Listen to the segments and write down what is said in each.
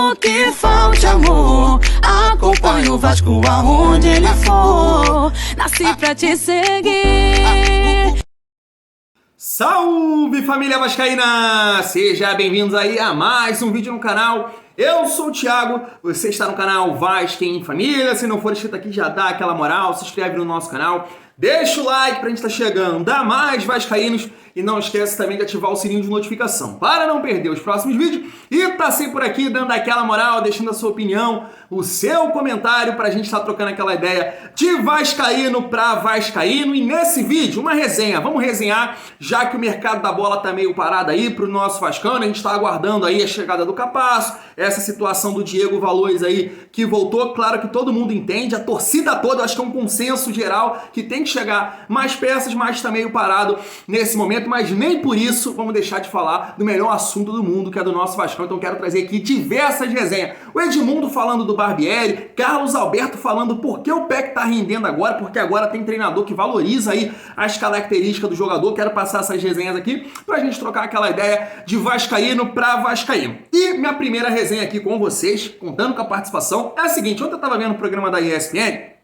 Mesmo que falte amor, acompanho o Vasco aonde ele for. Nasci pra te seguir. Salve, família vascaína! Sejam bem-vindos aí a mais um vídeo no canal. Eu sou o Thiago, você está no canal Vasco em Família. Se não for inscrito aqui, já dá aquela moral, se inscreve no nosso canal. Deixa o like pra gente estar chegando a mais vascaínos e não esquece também de ativar o sininho de notificação para não perder os próximos vídeos. E tá sempre por aqui dando aquela moral, deixando a sua opinião, o seu comentário pra gente estar trocando aquela ideia de vascaíno pra vascaíno. E nesse vídeo, uma resenha, vamos resenhar, já que o mercado da bola tá meio parado aí pro nosso vascano. A gente tá aguardando aí a chegada do Capasso, essa situação do Diego Valores aí que voltou. Claro que todo mundo entende, a torcida toda, acho que é um consenso geral que tem que chegar mais peças, mas tá meio parado nesse momento. Mas nem por isso vamos deixar de falar do melhor assunto do mundo, que é do nosso Vascão. Então quero trazer aqui diversas resenhas. O Edmundo falando do Barbieri, Carlos Alberto falando por que o PEC tá rendendo agora, porque agora tem treinador que valoriza aí as características do jogador. Quero passar essas resenhas aqui pra gente trocar aquela ideia de vascaíno pra vascaíno. E minha primeira resenha aqui com vocês, contando com a participação, é a seguinte. Ontem eu tava vendo o programa da ESPN,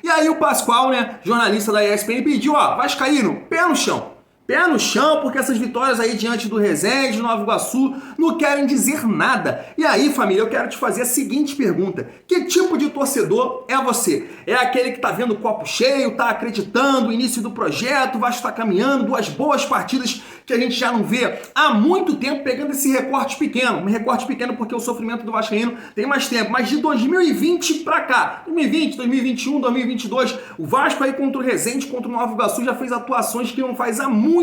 e aí o Pascoal, né, jornalista da ESPN, pediu, vascaíno, pé no chão. Pé no chão, porque essas vitórias aí diante do Resende, do Nova Iguaçu, não querem dizer nada. E aí, família, eu quero te fazer a seguinte pergunta. Que tipo de torcedor é você? É aquele que tá vendo o copo cheio, tá acreditando, o início do projeto, vai estar caminhando, duas boas partidas que a gente já não vê há muito tempo, pegando esse recorte pequeno. Um recorte pequeno porque o sofrimento do vascaíno tem mais tempo. Mas de 2020 pra cá, 2020, 2021, 2022, o Vasco aí contra o Resende, contra o Nova Iguaçu, já fez atuações que não faz há muito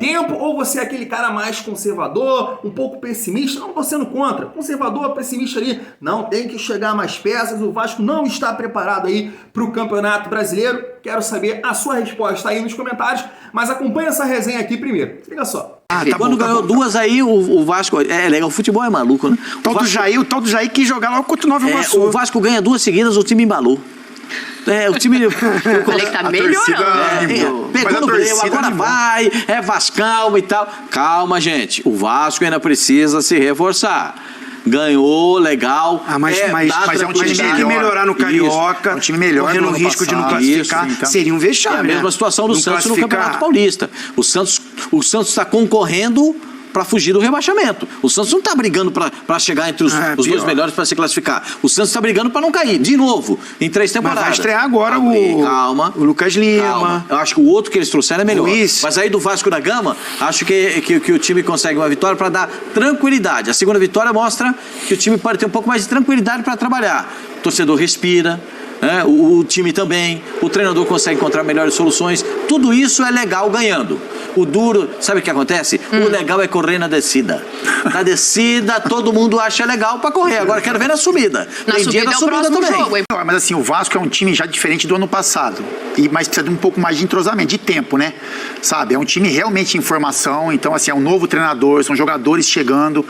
tempo. Ou você é aquele cara mais conservador, um pouco pessimista? Não tô sendo contra, conservador, pessimista ali, não, tem que chegar mais peças, o Vasco não está preparado aí para o Campeonato Brasileiro. Quero saber a sua resposta aí nos comentários, mas acompanha essa resenha aqui primeiro. Liga só. Quando ganhou duas aí, o Vasco... É legal, o futebol é maluco, né? O tal do Jair quis jogar logo contra o Nova Iguaçu. O Vasco ganha duas seguidas, o time embalou. O time... Falei que tá melhorando. Pegou no breu, agora vai, Vascão e tal. Calma, gente. O Vasco ainda precisa se reforçar. Ganhou, legal. Mas é um time que melhorar no Carioca. É um time melhor, correndo o risco de não classificar. Então. Seria um vexame. É a mesma situação do Santos no Campeonato Paulista. O Santos está concorrendo para fugir do rebaixamento. O Santos não está brigando para chegar entre os dois melhores para se classificar. O Santos está brigando para não cair, de novo, em 3 temporadas. Mas vai estrear agora o Lucas Lima. Calma. Eu acho que o outro que eles trouxeram é melhor. Luiz. Mas aí do Vasco da Gama, acho que o time consegue uma vitória para dar tranquilidade. A segunda vitória mostra que o time pode ter um pouco mais de tranquilidade para trabalhar. O torcedor respira. O time também, o treinador consegue encontrar melhores soluções. Tudo isso é legal ganhando. O duro, sabe o que acontece? O legal é correr na descida. Na descida, todo mundo acha legal pra correr. Agora quero ver na subida. Tem dia na subida também. Jogo, mas assim, o Vasco é um time já diferente do ano passado. Mas precisa de um pouco mais de entrosamento, de tempo, né? Sabe? É um time realmente em formação. Então, assim, é um novo treinador, são jogadores chegando.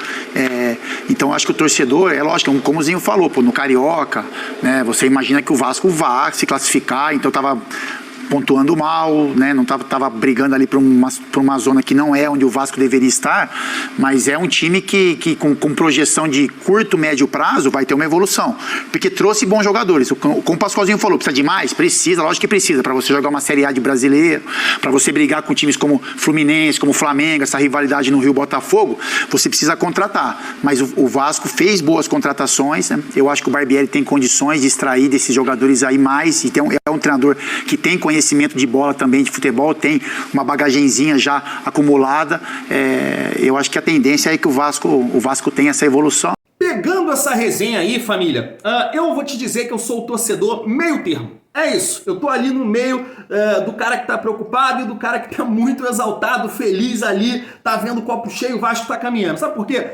Então, acho que o torcedor, é lógico, como o Zinho falou, no Carioca, né? Você imagina que o Vasco vá se classificar, então tava pontuando mal, né? Não tava brigando ali por uma zona que não é onde o Vasco deveria estar, mas é um time que com projeção de curto, médio prazo vai ter uma evolução, porque trouxe bons jogadores. Como o Pascoalzinho falou, precisa de mais? Precisa, lógico que precisa, para você jogar uma Série A de brasileiro, para você brigar com times como Fluminense, como Flamengo, essa rivalidade no Rio Botafogo, você precisa contratar, mas o Vasco fez boas contratações, né? Eu acho que o Barbieri tem condições de extrair desses jogadores aí mais, e é um treinador que tem conhecimento de bola também, de futebol, tem uma bagagenzinha já acumulada. Eu acho que a tendência é que o Vasco tenha essa evolução. Pegando essa resenha aí, família, eu vou te dizer que eu sou o torcedor meio termo. É isso, eu tô ali no meio do cara que tá preocupado e do cara que tá muito exaltado, feliz ali, tá vendo o copo cheio, o Vasco tá caminhando. Sabe por quê?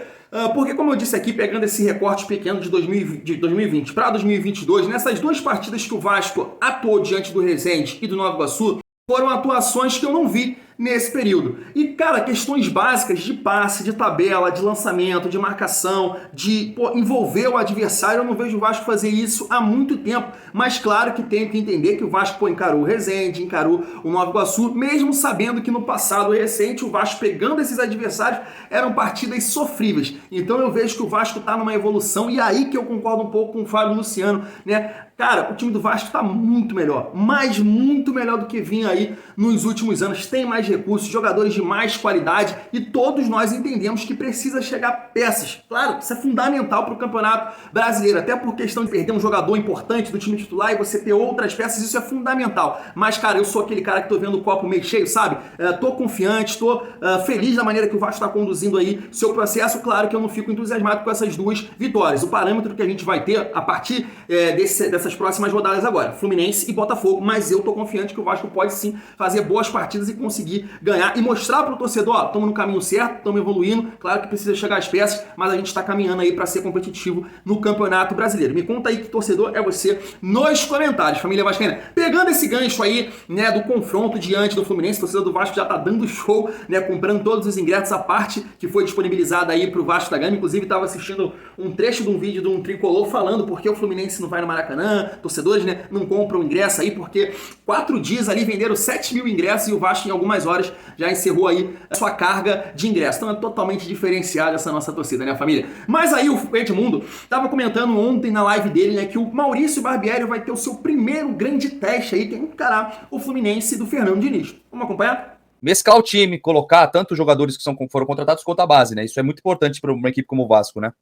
Porque, como eu disse aqui, pegando esse recorte pequeno de 2020 para 2022, nessas duas partidas que o Vasco atuou diante do Resende e do Nova Iguaçu, foram atuações que eu não vi nesse período. E, cara, questões básicas de passe, de tabela, de lançamento, de marcação, de envolver o adversário, eu não vejo o Vasco fazer isso há muito tempo. Mas claro que tenho que entender que o Vasco encarou o Resende, encarou o Nova Iguaçu, mesmo sabendo que no passado recente o Vasco pegando esses adversários eram partidas sofríveis. Então eu vejo que o Vasco tá numa evolução, e aí que eu concordo um pouco com o Fábio Luciano, né? Cara, o time do Vasco tá muito melhor, mas muito melhor do que vinha aí nos últimos anos. Tem mais recursos, jogadores de mais qualidade, e todos nós entendemos que precisa chegar peças. Claro, isso é fundamental para o Campeonato Brasileiro, até por questão de perder um jogador importante do time titular e você ter outras peças, isso é fundamental. Mas, cara, eu sou aquele cara que tô vendo o copo meio cheio, sabe? Tô confiante, tô feliz da maneira que o Vasco tá conduzindo aí seu processo. Claro que eu não fico entusiasmado com essas duas vitórias. O parâmetro que a gente vai ter a partir dessas próximas rodadas agora, Fluminense e Botafogo, mas eu tô confiante que o Vasco pode sim fazer boas partidas e conseguir ganhar e mostrar pro torcedor, ó, estamos no caminho certo, estamos evoluindo. Claro que precisa chegar às peças, mas a gente tá caminhando aí para ser competitivo no Campeonato Brasileiro. Me conta aí que torcedor é você nos comentários, família vascaína. Pegando esse gancho aí, né, do confronto diante do Fluminense, o torcedor do Vasco já tá dando show, né, comprando todos os ingressos, a parte que foi disponibilizada aí pro Vasco da Gama. Inclusive tava assistindo um trecho de um vídeo de um tricolor falando porque o Fluminense não vai no Maracanã, torcedores, né, não compram ingresso aí, porque 4 dias ali venderam 7 mil ingressos e o Vasco em algumas horas já encerrou aí a sua carga de ingressos. Então é totalmente diferenciada essa nossa torcida, né, família? Mas aí o Edmundo tava comentando ontem na live dele, né, que o Maurício Barbieri vai ter o seu primeiro grande teste aí, tem que encarar o Fluminense do Fernando Diniz. Vamos acompanhar? Mesclar o time, colocar tanto os jogadores que foram contratados quanto a base, né? Isso é muito importante para uma equipe como o Vasco, né?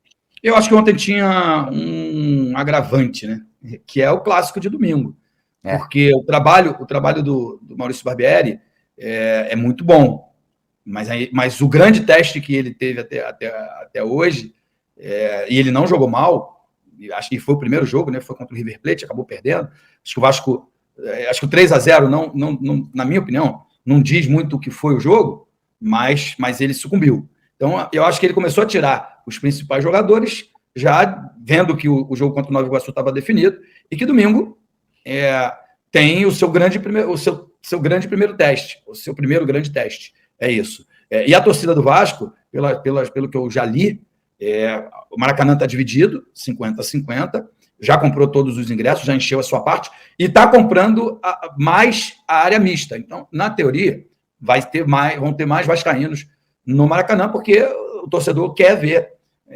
Eu acho que ontem tinha um agravante, né? Que é o clássico de domingo. Porque o trabalho do Maurício Barbieri é muito bom. Mas o grande teste que ele teve até hoje, e ele não jogou mal, acho que foi o primeiro jogo, né? Foi contra o River Plate, acabou perdendo. Acho que o Vasco, acho que o 3-0, não, na minha opinião, não diz muito o que foi o jogo, mas ele sucumbiu. Então, eu acho que ele começou a tirar os principais jogadores, já vendo que o jogo contra o Nova Iguaçu estava definido, e que domingo tem o seu grande primeiro teste, o seu primeiro grande teste. É isso. E a torcida do Vasco, pelo que eu já li, o Maracanã está dividido, 50-50, já comprou todos os ingressos, já encheu a sua parte, e está comprando mais a área mista. Então, na teoria, vão ter mais vascaínos no Maracanã, porque o torcedor quer ver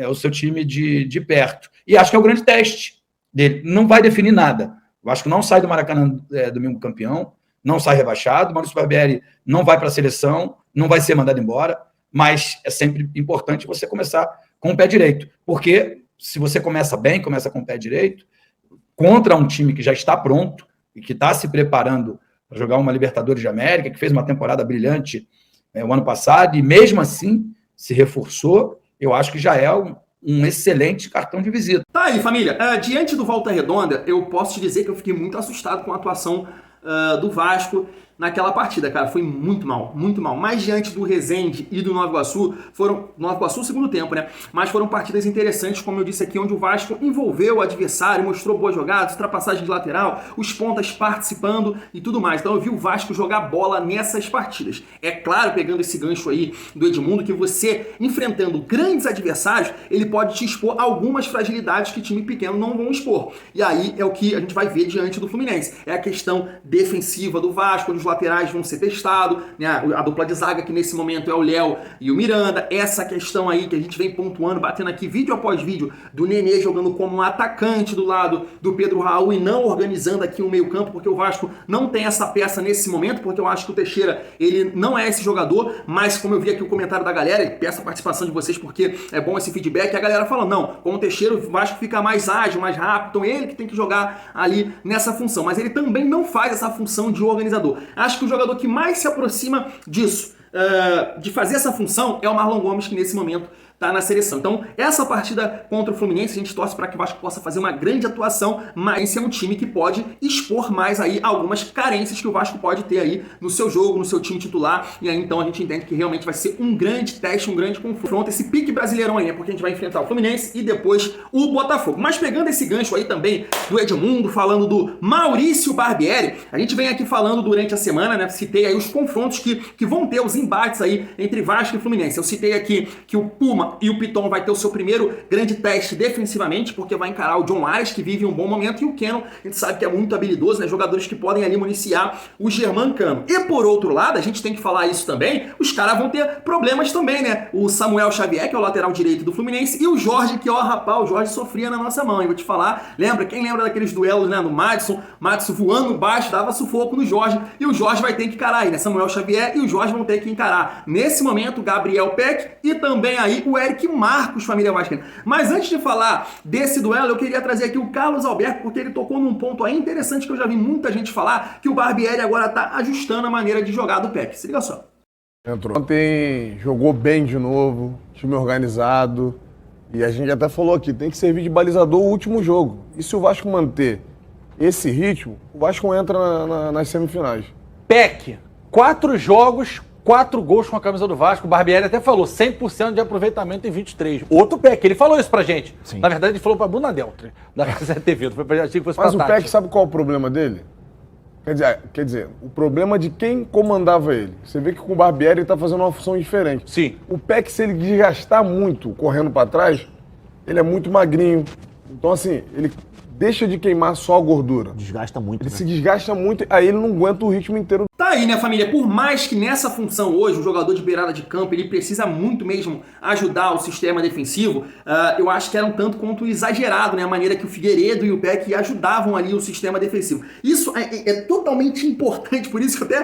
o seu time de perto. E acho que é o grande teste dele. Não vai definir nada. O Vasco não sai do Maracanã domingo campeão, não sai rebaixado, o Maurício Barbieri não vai para a seleção, não vai ser mandado embora, mas é sempre importante você começar com o pé direito, porque se você começa bem, começa com o pé direito, contra um time que já está pronto e que está se preparando para jogar uma Libertadores de América, que fez uma temporada brilhante o ano passado, e mesmo assim se reforçou, eu acho que já é um excelente cartão de visita. Tá aí, família. Diante do Volta Redonda, eu posso te dizer que eu fiquei muito assustado com a atuação do Vasco naquela partida, cara. Foi muito mal, muito mal. Mas diante do Resende e do Nova Iguaçu, Nova Iguaçu segundo tempo, né? Mas foram partidas interessantes, como eu disse aqui, onde o Vasco envolveu o adversário, mostrou boas jogadas, ultrapassagem de lateral, os pontas participando e tudo mais. Então eu vi o Vasco jogar bola nessas partidas. É claro, pegando esse gancho aí do Edmundo, que você, enfrentando grandes adversários, ele pode te expor algumas fragilidades que time pequeno não vão expor. E aí é o que a gente vai ver diante do Fluminense. É a questão defensiva do Vasco, onde os laterais vão ser testados, né? A dupla de zaga que nesse momento é o Léo e o Miranda, essa questão aí que a gente vem pontuando, batendo aqui vídeo após vídeo, do Nenê jogando como um atacante do lado do Pedro Raul e não organizando aqui o meio campo, porque o Vasco não tem essa peça nesse momento, porque eu acho que o Teixeira, ele não é esse jogador, mas como eu vi aqui o comentário da galera, e peço a participação de vocês porque é bom esse feedback, a galera fala, não, com o Teixeira o Vasco fica mais ágil, mais rápido, então ele que tem que jogar ali nessa função, mas ele também não faz essa função de organizador. Acho que o jogador que mais se aproxima disso, de fazer essa função, é o Marlon Gomes, que nesse momento tá na seleção. Então, essa partida contra o Fluminense, a gente torce para que o Vasco possa fazer uma grande atuação, mas esse é um time que pode expor mais aí algumas carências que o Vasco pode ter aí no seu jogo, no seu time titular, e aí então a gente entende que realmente vai ser um grande teste, um grande confronto, esse pique brasileirão aí, né? Porque a gente vai enfrentar o Fluminense e depois o Botafogo. Mas pegando esse gancho aí também do Edmundo, falando do Maurício Barbieri, a gente vem aqui falando durante a semana, né? Citei aí os confrontos que vão ter, os embates aí entre Vasco e Fluminense. Eu citei aqui que o Puma e o Piton vai ter o seu primeiro grande teste defensivamente, porque vai encarar o John Ares, que vive um bom momento, e o Keno, a gente sabe que é muito habilidoso, né? Jogadores que podem ali municiar o Germancano. E por outro lado, a gente tem que falar isso também, os caras vão ter problemas também, né? O Samuel Xavier, que é o lateral direito do Fluminense, e o Jorge, que, ó, rapaz, o Jorge sofria na nossa mão, e vou te falar, quem lembra daqueles duelos, né, no Madison voando baixo, dava sufoco no Jorge, e o Jorge vai ter que encarar aí, né? Samuel Xavier e o Jorge vão ter que encarar, nesse momento, Gabriel Peck e também aí o Eric Marcos, família vascaína. Mas antes de falar desse duelo, eu queria trazer aqui o Carlos Alberto, porque ele tocou num ponto aí interessante que eu já vi muita gente falar, que o Barbieri agora tá ajustando a maneira de jogar do Peck. Se liga só. Entrou. Ontem jogou bem de novo, time organizado, e a gente até falou aqui, tem que servir de balizador o último jogo. E se o Vasco manter esse ritmo, o Vasco entra nas semifinais. Peck, 4 jogos, 4 gols com a camisa do Vasco. O Barbieri até falou 100% de aproveitamento em 23. Outro Peck, ele falou isso pra gente. Sim. Na verdade, ele falou pra Bruna Deltri, da Casa TV. Não foi pra gente que fosse. Mas o Peck, sabe qual é o problema dele? Quer dizer, o problema de quem comandava ele. Você vê que com o Barbieri ele tá fazendo uma função diferente. Sim. O Peck, se ele desgastar muito correndo pra trás, ele é muito magrinho. Então, assim, ele deixa de queimar só a gordura. Desgasta muito. Ele se desgasta muito, aí ele não aguenta o ritmo inteiro. Tá aí, né, família? Por mais que nessa função hoje, o jogador de beirada de campo, ele precisa muito mesmo ajudar o sistema defensivo, eu acho que era um tanto quanto exagerado, né, a maneira que o Figueiredo e o Peck ajudavam ali o sistema defensivo. Isso é totalmente importante, por isso que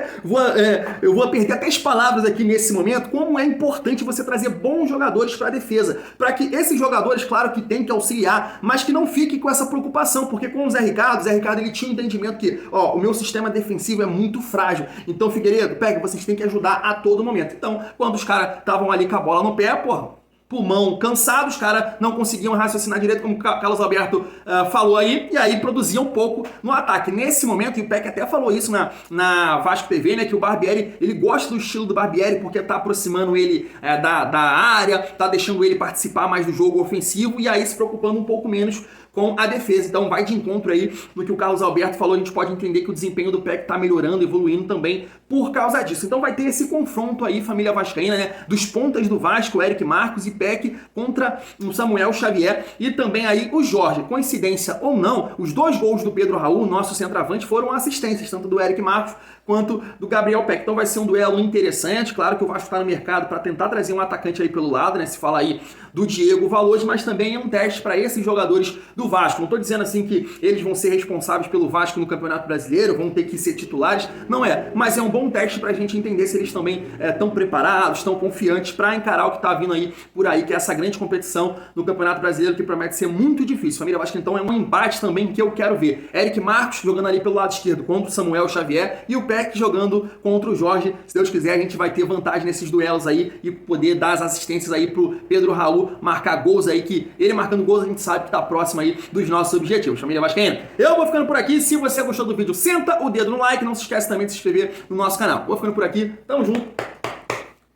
eu vou perder até as palavras aqui nesse momento, como é importante você trazer bons jogadores para a defesa, para que esses jogadores, claro que tem que auxiliar, mas que não fique com essa preocupação, porque com o Zé Ricardo ele tinha um entendimento que, ó, o meu sistema defensivo é muito frágil. Então, Figueiredo, Peck, vocês têm que ajudar a todo momento. Então, quando os caras estavam ali com a bola no pé, porra, pulmão cansado, os caras não conseguiam raciocinar direito, como o Carlos Alberto falou aí, e aí produziam um pouco no ataque. Nesse momento, e o Peck até falou isso na Vasco TV, né, que o Barbieri, ele gosta do estilo do Barbieri, porque tá aproximando ele da área, tá deixando ele participar mais do jogo ofensivo, e aí se preocupando um pouco menos com a defesa. Então vai de encontro aí no que o Carlos Alberto falou, a gente pode entender que o desempenho do Peck tá melhorando, evoluindo também por causa disso. Então vai ter esse confronto aí, família vascaína, né, dos pontas do Vasco, Eric Marcos e Peck contra o Samuel Xavier e também aí o Jorge. Coincidência ou não, os 2 gols do Pedro Raul, nosso centroavante, foram assistências, tanto do Eric Marcos quanto do Gabriel Peck. Então vai ser um duelo interessante. Claro que o Vasco está no mercado para tentar trazer um atacante aí pelo lado, né? Se fala aí do Diego Valores, mas também é um teste para esses jogadores do Vasco. Não estou dizendo assim que eles vão ser responsáveis pelo Vasco no Campeonato Brasileiro, vão ter que ser titulares, não é. Mas é um bom teste para a gente entender se eles também estão preparados, estão confiantes para encarar o que está vindo aí por aí, que é essa grande competição no Campeonato Brasileiro, que promete ser muito difícil. Família Vasco, então, é um embate também que eu quero ver. Eric Marcos jogando ali pelo lado esquerdo contra o Samuel Xavier e o Peck jogando contra o Jorge. Se Deus quiser, a gente vai ter vantagem nesses duelos aí e poder dar as assistências aí pro Pedro Raul marcar gols aí, que ele marcando gols a gente sabe que tá próximo aí dos nossos objetivos. Família vascaína, eu vou ficando por aqui. Se você gostou do vídeo, senta o dedo no like, não se esquece também de se inscrever no nosso canal. Vou ficando por aqui, tamo junto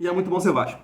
e é muito bom ser Vasco.